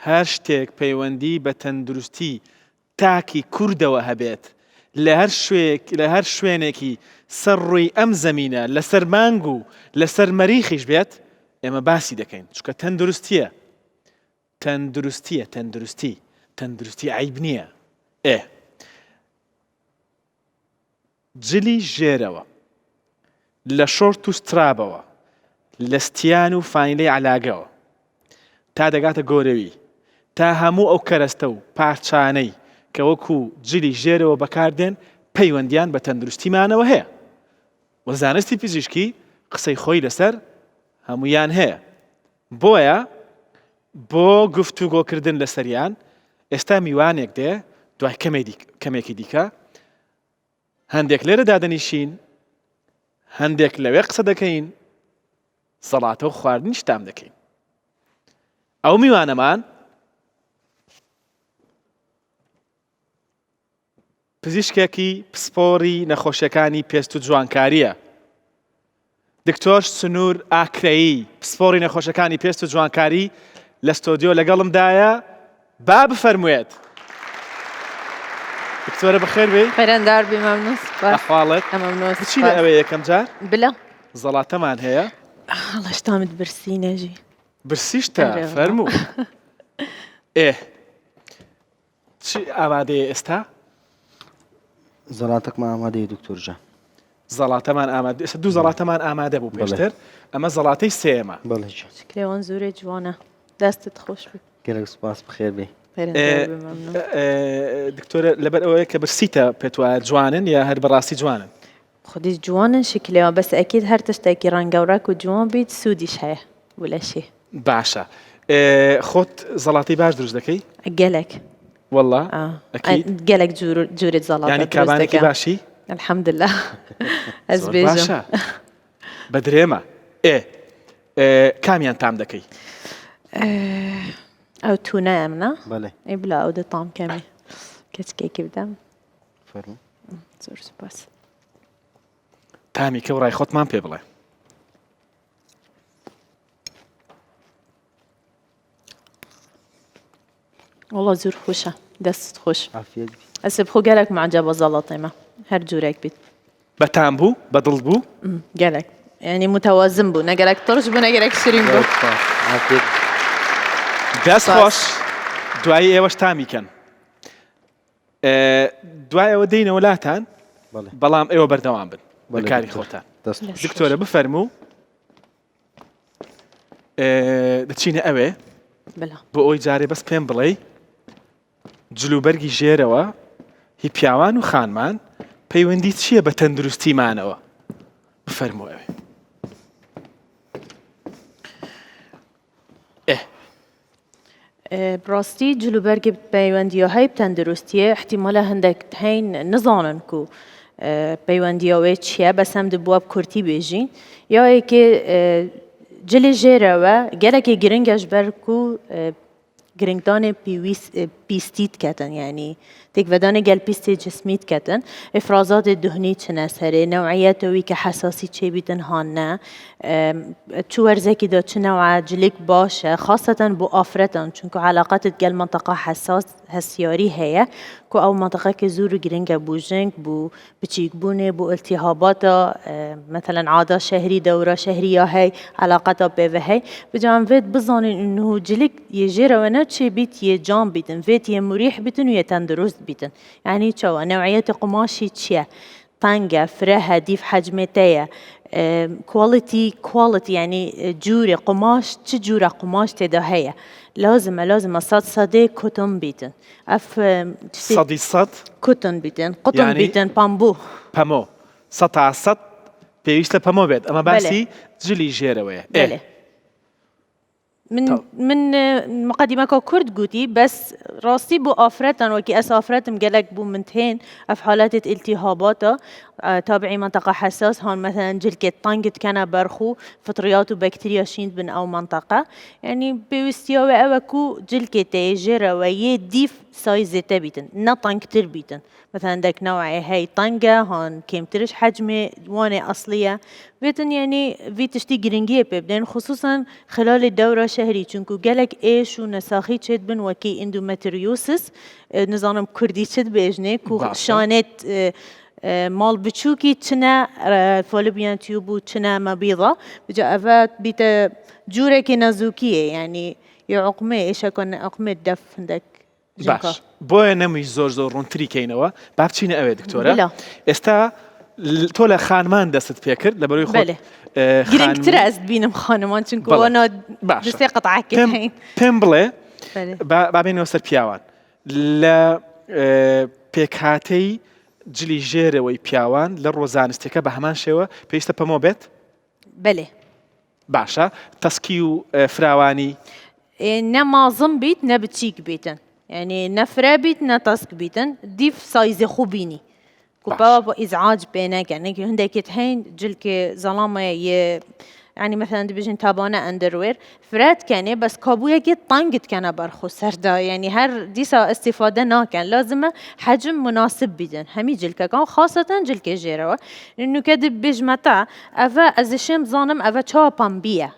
هەر شتێک پەیوەندی بە تەندروستی تاکی کوردەوە هەبێت لە هەر شوێنێکی سەر ڕووی ئەم زەمینە لەسەر مانگ و لەسەر مەریخیش بێت ئێمە باسی دەکەین چونکە تەندروستی عیب نییە. جلی ژێرەوە لە شۆرت و سترابەوە لە ستیان و فانیلەی عەلاگەوە تا دەگاتە گۆرەوی تا هەموو ئەو کەرەستە و پارچانەی کە وەکو جلی ژێرەوە بەکاردێن پەیوەندیان بە تەندروستیمانەوە هەیە و زانستی پزیشکی قسەی خۆی لەسەر هەمویان هەیە. بۆیە بۆ گفتوگۆکردن لەسەریان ئێستا میوانێک دێ دوای کەمێکی دیکە هەندێک لێرە دادەنیشین هەندێک لەوێ قسە دەکەین سەڵاتە و خواردنیش تام دەکەین. ئەو میوانەمان پزیشکێکی پسپۆڕی نەخۆشیەکانی پێست و جوانکاریە، دکتۆر سنوور ئاکرەیی پسپۆڕی نەخۆشیەکانی پێست و جوانکاری لە ستۆدیۆ لەگەڵمدایە با بفەرموێت. دکتۆرە بەخێر بێ. خێرەندار بێ مەمنون. ئەحواڵێک بچی لە ئەوەیە یەکەم جار بلە زەڵاتەمان هەیە. هەڵەشتامت برسی نەژی برسیشتە فەرموو. چی ئامادەیە ئێستا؟ زەڵاتێکمان ئامادەیە دکتۆر جان. زەڵاتەمان ئامادە ئێستا دوو زەڵاتەمان ئامادە بوو پێشتر ئەمە زەڵاتەی سێمە. بەڵێ شکرێوان زۆرێ جوانە دەستت خۆش بێت. گەلێک سوپاس بخێر بێ. دکتۆرە لەبەر ئەوەیە کە برسیتە پێت وایە جوانن یا هەر بەڕاستی جوانن؟ خودی جوانن شکلێوە بەس ئەکید هەر تشتێکی ڕەنگەوڕەک و جوان بیت سوودیش هەیە ولەشێ. باشە خۆت زەڵاتی باش دروست دەکەی؟ گەلێک وەڵڵا گەلێک جوورت زەڵات ینی کابانێکی باشی؟ الحەمدلله ئەس بێژم بە درێمە. کامیان تام دەکەی؟ ئەو تونەیە منە؟ بەڵێ ئەی بلا ئەو دەتام کەمی کەچکێکی بدەم. فەرموو. زۆر سوپاس. تامی کە و ڕای خۆتمان پێ بڵێ. وەڵڵا زۆر خۆشە دەستت خۆش. عافیەت بی. ئەسێ بخۆ گەلێک معجە بە زەڵاتەیمە هەر جوورێک بیت. بە تام بوو بە دڵ بوو؟ گەلێک ینی متەوازن بوو نەگەلێک تڕش بوو نەگەلێک شیرین بوو. عافیەت. دەست خۆش. دوایی ئێوەش تامیکەن. دوای ئەوە دەینە وڵاتان بەڵام ئێوە بەردەوام بن بەکاری خۆتان. دکتۆرە بفەرموو دەچینە ئەوێ بۆ ئەوی جارێ بەس پێم بڵێ جلوبەرگی ژێرەوە هی پیاوان و خانمان پەیوەندی چییە بە تەندروستیمانەوە؟ بفەرموو ئەوێ. بڕاستی جلوبەرگی پەیوەندیەوەی تەندروستیە احتیمالە هەندێک هەین نزانن و پەیوەندیەوەی چییە بەسەم دەبووە کورتی بێژین یاەکێ جلی ژێرەوە گەلێکی گرنگەش بەرک و گرنگدانê pîstî diketin yanî têkvedanê gel pîstê cismî diketin efrazatê duhnî çine serê newiyeta wî ke hesasî çêbîtin hane çû werzekî de çi newa cilêk baş e xaseten bû afretan çunku eleqetê gel menteqa hesas hesyarî heye ku ew menteqekê zûr û giring e bû jeng bû biçîkbûnê bû iltîhabata mesela ada şehrî dewra şehriya hey eleqeta pêve hey bican vêt bizanîn înû cilêk yê jêre we ne çêbît yê can bîtin vêt yê murîh bîtin û yê tendurust bîtin yanî çawa newiyetê qumaşî çi ye teng e fireh e dîf hecmê te ye quality yani cûrê qumaş çi cûra qumaş tê de heye lazim e sed sedê koton bîtin ev sedî sed koton bîtin quton bîtin pambû pemo seta sed pêwîst e pemo bêt ama basî cilî jêrewê ye من مقدمك كرد قوتي بس راسي بو افرتن وكي اس افرتم قالك بو منتين اف حالات التهابات تابعي منطقه حساس هون مثلا جلكة طنجت كان برخو فطريات وبكتيريا شيند بن او منطقه يعني بيستيا اوكو جلكة تيجر وي ديف سايز تبيتن نا طنق تربيتن مثلا عندك نوعي هاي طنقة هون كيم ترش حجمي وانا أصلية بيتن يعني في تشتي جرينجية ببدين خصوصا خلال الدورة الشهرية چونكو قالك ايش ونساخي تشد بن وكي اندومتريوسس نظام كردي تشد بيجني كو باشا. شانت مال بتشوكي تشنا فولبيان تيوبو تشنا مبيضة بجا أفات بيتا جورة كنازوكية يعني يعقمي إيش أكون عقمي الدف عندك جنكا باش بۆیە نەمووی زۆر ڕوونتری کەینەوە با بچینە ئەوێ دکتۆرە بلا. ئێستا تۆ لە خانمان دەستت پێ کرد لە بەروی خۆت بله. گرنگتر از بینم خانمان چونکو بله. وانا باشه. دسته قطعه کردین پێم بڵێ بله. بابێنەوە سەر پیاوان لە پێکهاتەی جلی ژێرەوەی پیاوان لە ڕۆزانستێکە بە هەمان شێوە پێویستە پەمۆ بێت بله باشە تەسکی و فراوانی نمازم بیت نبتشیک بیتن يعني نفرة بيت نتاسك بيتن ديف سايز خوبيني كوبا ازعاج بينك يعني هندك تحين جلك ظلامه يعني مثلا دبيجن تابانه اندروير فرات كان بس كابويا كي طنقت كان برخو سردا يعني هر ديسا استفاده ناكن لازم حجم مناسب بيدن همي جلك كان خاصه جلك جيروا انه كدب بيجمتا افا ازشم ظانم افا تشا بامبيا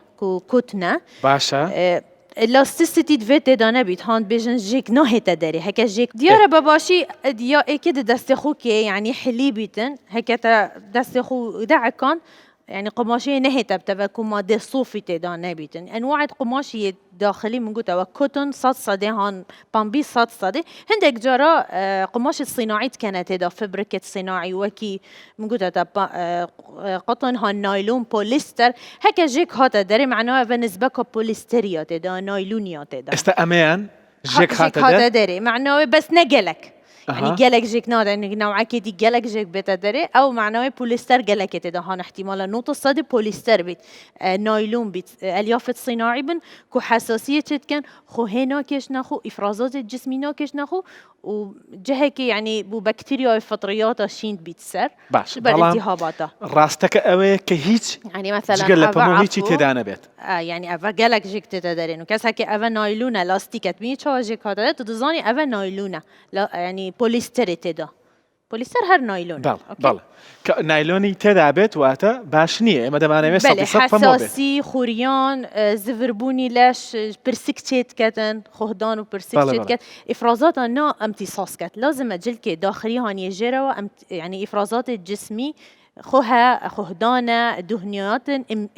كوتنا باشە الاستيسيتي دفيت دانا بيت هان بيجن جيك نهتا داري هكا جيك ديارة باباشي ديا اكيد دستخو كي يعني حلي بيتن هكا دستخو دعكان يعني قماشية نهتا بتبقى مادة صوفي تدانا بيتن انواع قماشية داخلي من قوتا وكوتون صاد صدي هان بامبي صاد صدي هندك جرا قماش الصناعي كانت دا فبركة صناعي وكي من قوتا قطن هان نايلون بوليستر هكا جيك هاتا داري معناها بالنسبة كبوليستريات دا نايلونيات دا ئێستا ئەمەیان ژێک هاتا هاتە داري معناها بس نقلك يعني أها. جالك جيك نادا يعني نوعا كي جالك جيك بتدري او معناه بوليستر جالك تدا هان احتمالا نقطة صدي بوليستر بيت نايلون بيت اليافت صناعي بن كو حساسية كان خو هنا كيش ناخو افرازات الجسمينا كيش ناخو وجهك يعني بو بكتيريا فطريات شين بيت سر باش بل بەڵام التهاباتا ڕاستەکە ئەوەیە کە هیچ يعني مثلا جگەل لە أفا پەمۆ هیچی عفو، تێدا نەبێت يعني أفا جالك جيك تتدرين وكاس هكي أفا نايلونا لاستيكت مي شو جيك هذا تدزاني أفا نايلونا لا يعني بوليستر تدا بوليستر هر نايلون بەڵێ نایلۆنی تێدا بێت واتە باش نییە ئێمە دەمانەوێت بله 100% پەمۆ بێت حساسي خوريان زفربوني لاش برسكتشيت كتن خهدان وبرسكتشيت بله. كت افرازات نا امتصاص كت لازم اجلك داخلي هان يجرا يعني افرازات الجسمي خوها خهدانه دهنيات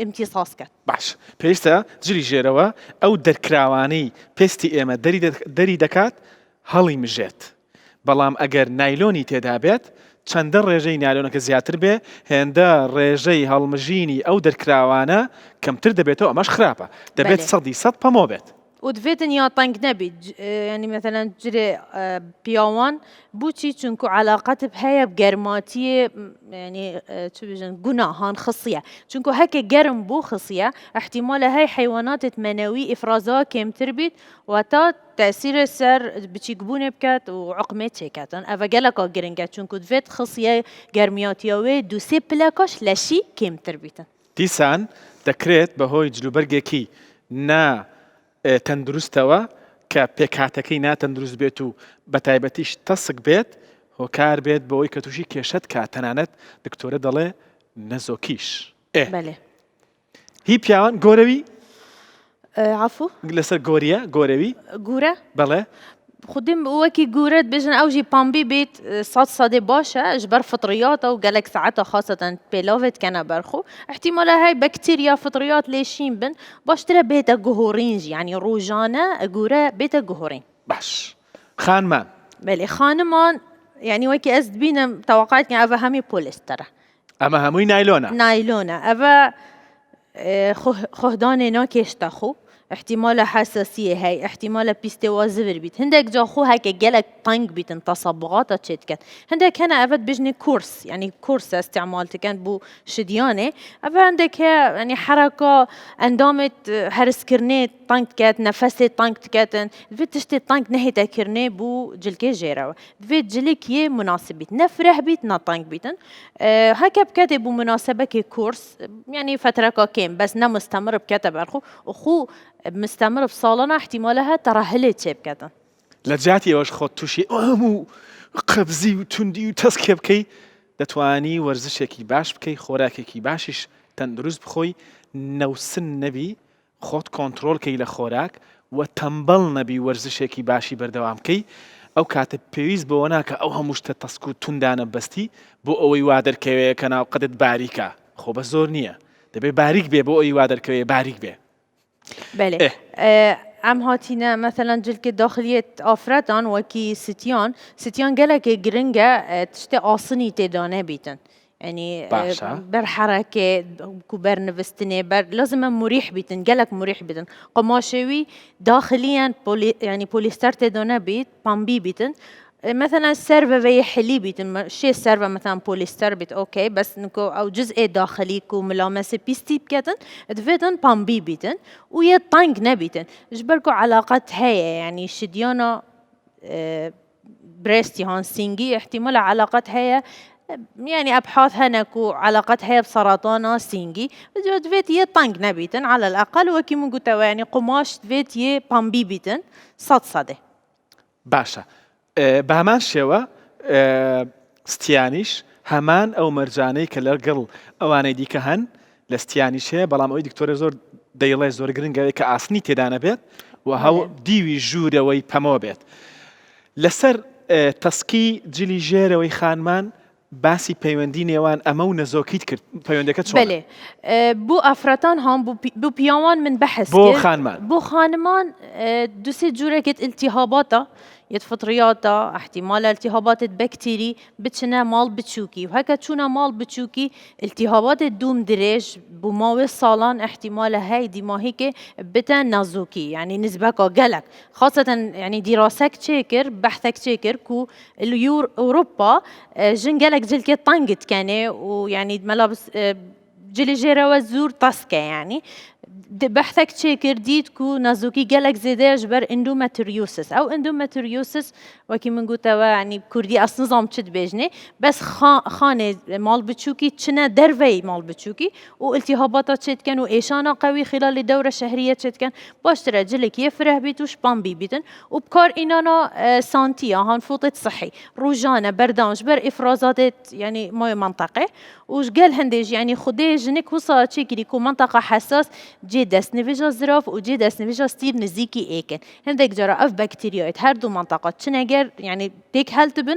امتصاص كت باش پێویستە جلی ژێرەوە ئەو دەرکراوانەی پێستی ئێمە دەری دەکات هەڵی مژێت بەڵام ئەگەر نایلۆنی تێدا بێت چەندە ڕێژەی نایلۆنەکە زیاتر بێ هێندە ڕێژەی هەڵمژینی ئەو دەرکراوانە کەمتر دەبێتەوە ئەمەش خراپە دەبێت بله. 100% پەمۆ بێت ودفيتن يا طنق نبي يعني مثلا جري بيوان بوتشي تشنكو علاقات بهاي بجرماتية يعني شو بيجن جناهان خصية تشنكو هكا جرم بو خصية احتمال هاي حيوانات تمنوي افرازها كم تربيت وتا تأثير السر بتشيكبون بكات وعقمت شيكاتن افا جالكا جرينجات تشنكو دفيت خصية جرمياتيوي دوسي بلاكاش لشي كم تربيتن دیسان دەکرێت بەهۆی جلوبەرگێکی نا تەندروستەوە کە پێکهاتەکەی ناتەندروست بێت و بە تایبەتیش تەسک بێت هۆکار بێت بەوەی کە تووشی کێشت کا تەنانەت دکتۆرە دەڵێ نەزۆکیش بله هی پیاوان گۆرەوی عفو لەسەر گۆرەوی جورا بەڵێ خدم وكي جورات بيجن اوجي بامبي بيت صاد صادي باشا جبر فطريات او قالك ساعتها خاصة بيلوفت كان برخو احتمال هاي بكتيريا فطريات ليشين بن باشترى بيتا جهورينج يعني روجانا جورا بيتا جهورين باش خانمان بلي خانمان يعني وكي ازد بينا توقعت كان افا همي بوليستر ئەمە هەمووی نایلۆنە نايلونا افا خهدان ناكيش تاخو احتمال حساسية هاي احتمال بيستوا زفر بيت هندك جاخو هكا جالك طنق بيت تصبغات تشتكت هندك هنا أفد بجني كورس يعني كورس استعمال كان بو شديانة أفا عندك يعني حركة اندامت هرس كرني طنق كات نفسي طنق كاتن فيت تشتي طنق نهيتا كرني بو جلكي جيرا فيت جلك يه مناسب بيت نفرح بيت نطنق بيتن هكا بكاتب بمناسبة كي كورس يعني فترة كام بس نمستمر بكاتب أرخو وخو مستمر بصالنا احتمالها ترهلت شيء بكذا لە جاتی ئەوەش خۆت تووشی ئەم و قەبزی و توندی و تەسکێ بکەی دەتوانی وەرزشێکی باش بکەی خۆراکێکی باشیش تەندروست بخۆی نەوسن نەبی خۆت کۆنتترۆلکەی لە خۆراک و تەمبەڵ نەبی وەرزشێکی باشی بەردەوام بکەی ئەو کاتە پێویست بەوە ناکە ئەو هەموو شتە تەسک و توندانە بەستی بۆ ئەوەی وا دەرکەوێت کە ناو قەدت باریکە خۆ بە زۆر نییە دەبێت باریک بێ بۆ ئەوی وا دەرکەوێت باریک بێ بله ام هاتینا مثلا جلك داخلية افرادان وكي ستيان قالك جرينجا تشتي آصني تدانه بيتن يعني باشا. بر حركة كبر نفستني بر لازم مريح بيتن قالك مريح بيتن قماشوي داخليا يعني بوليستر تدانه بيت بامبي بيتن مثلا السيرفا في حلي بيتن شيء السيرفا مثلا بوليستر بيت اوكي بس نكو او جزء داخلي كو ملامسه بيستي بكتن دفيتن بامبي بيتن ويا طنق نبيتن جبركو علاقات هي يعني شديانا بريستي هان سينجي احتمال علاقات هي يعني ابحاث هناكو علاقات هي بسرطان سينجي دفيت يه طنق نبيتن على الاقل وكي من قلت يعني قماش دفيت يه بامبي بيتن صد باشە بە هەمان شێوە ستیانیش هەمان ئەو مەرجانەی کە لەگەڵ ئەوانەی دیکە هەن لە ستیانیش هەیە بەڵام ئەوی دکتۆرە زۆر دەیڵێ زۆر گرنگەوەی کە ئاسنی تێدانە بێت و هەو دیوی ژوورەوەی پەمەوە بێت لەسەر تەسکی جلی ژێرەوەی خانمان باسی پەیوەندی نێوان ئەمە و نەزۆکیت کرد پەیوەندەکە چۆنە؟ بله بو افراتان هم بو بيامان من بحث بو كر. خانمان بو خانمان دو سه جوره كت التهاباتا يد فطرياتا احتمال التهابات بكتيري بتشنا مال بتشوكي وهكا تشونا مال بتشوكي التهابات الدوم دريج بماوي الصالان احتمال هاي دي ما هيك بتا نازوكي يعني نسبك قلق خاصة يعني دراسك تشيكر بحثك تشيكر كو اوروبا جن قلق جلك طنقت كاني ويعني ملابس جلي جيرا وزور تاسكا يعني بحثك تشيكر ديت كو نازوكي قالك زيدا جبر اندوماتريوسس او اندوماتريوسس وكي من قلت يعني بكردي اصلا نظام تشد بيجني بس خانه مال بتشوكي تشنا درفي مال بتشوكي والتهاباتها تشد كان وايشانا قوي خلال الدوره الشهريه تشد كان باش رجلك يفرح بيتوش بامبي بيتن وبكار انانا سانتيا هان فوطت صحي روجانا بردان جبر افرازات يعني ماي منطقه وش قال هندج يعني خدي جنك وصا تشيكي كو منطقه حساس جي دست نفيجا زراف وجي دست نفيجا ستير نزيكي ايكن هندك جرا اف بكتيريات هر دو منطقه تشنجر يعني تيك هلتبن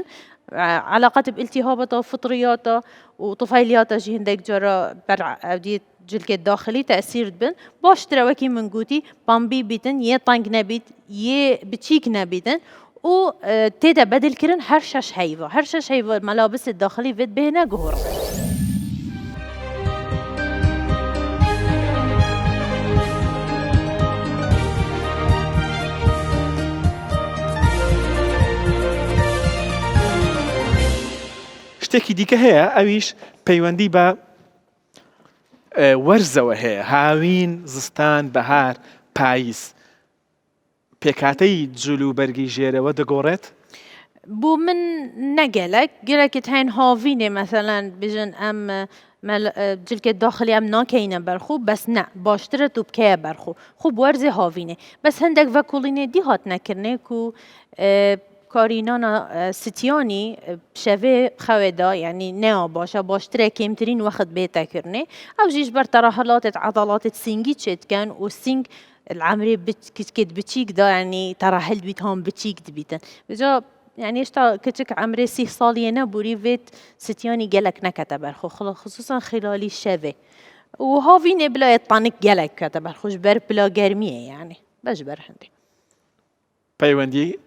علاقات بالتهابات وفطريات وطفيليات جي هندك جرا برع اودي جلك الداخلي تاثير بن باش تروكي من قوتي بامبي بيتن يه طنق نبيت يه بتشيك نبيتن و تيدا بدل كرن هرشش هيفا الملابس الداخلي فيت بهنا جهورا شتێکی دیکە هەیە ئەویش پەیوەندی بە وەرزەوە هەیە هاوین زستان بەهار پاییز پێکاتەی جلو بەرگی ژێرەوە دەگۆڕێت بو من نقلك هين هافيني مثلا بجن ام جلك الداخلي ام ناكينا برخو بس نا باشترت وبكيا برخو خوب ورزي هافيني بس هندك فاكوليني دي هات نكرنيكو كارينانا ستياني بشافي خودا يعني نيا باشتري كيمترين وقت بيتا كرني او جيش بر ترهلات عضلات سينجي تشد كان والسينج العمري كت بتشيك دا يعني ترهل بيتهم بتشيك دبيتن بجا يعني اشتا كتك عمري 6 صالينا بوريفيت ستياني قالك نكتب خصوصا خلال الشافي وهافيني بلا يطانك قالك كتب جبر بلا قرمية يعني بجبر هندي پەیوەندی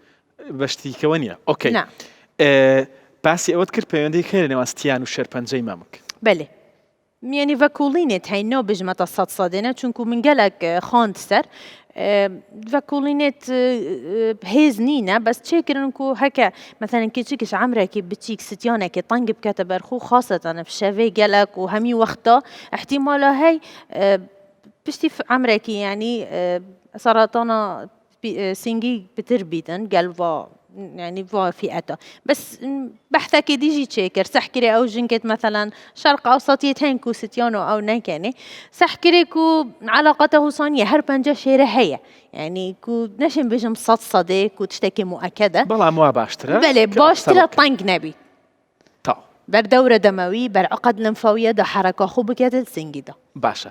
بەشتیکەوە نییە ئۆکەی نعم باسی ئەوەت کرد پەیوەندی کە لە نێوان ستیان و شێرپەنجەی مامک بله يعني فاكولينة هينو بجمة الصد صادنا چونكو من قالك خاند سر فاكولينة بهيز نينا بس تشيكرنكو هكا مثلا كيتشيكش عمرك بتشيك ستيانك طنق بكتب رخو خاصة في شافي قالك وهمي وقتا احتمال هاي بشتي عمرك يعني سرطان سينجي بتربيتن قلبا يعني فئته بس بحثك ديجي تشيكر سحكري أو جنكت مثلا شرق أوسطية هنكو ستيانو أو نكاني سحكري كو علاقته صانية هربنجة شيرة هي يعني كو نشن بيجم صدصدي كو تشتكي مؤكدة بەڵام وا باشترە بله باشترة طنق نبي تا بر دورة دموي بر عقد لمفاوية دا حركة خوب بكات السنجي دا باشە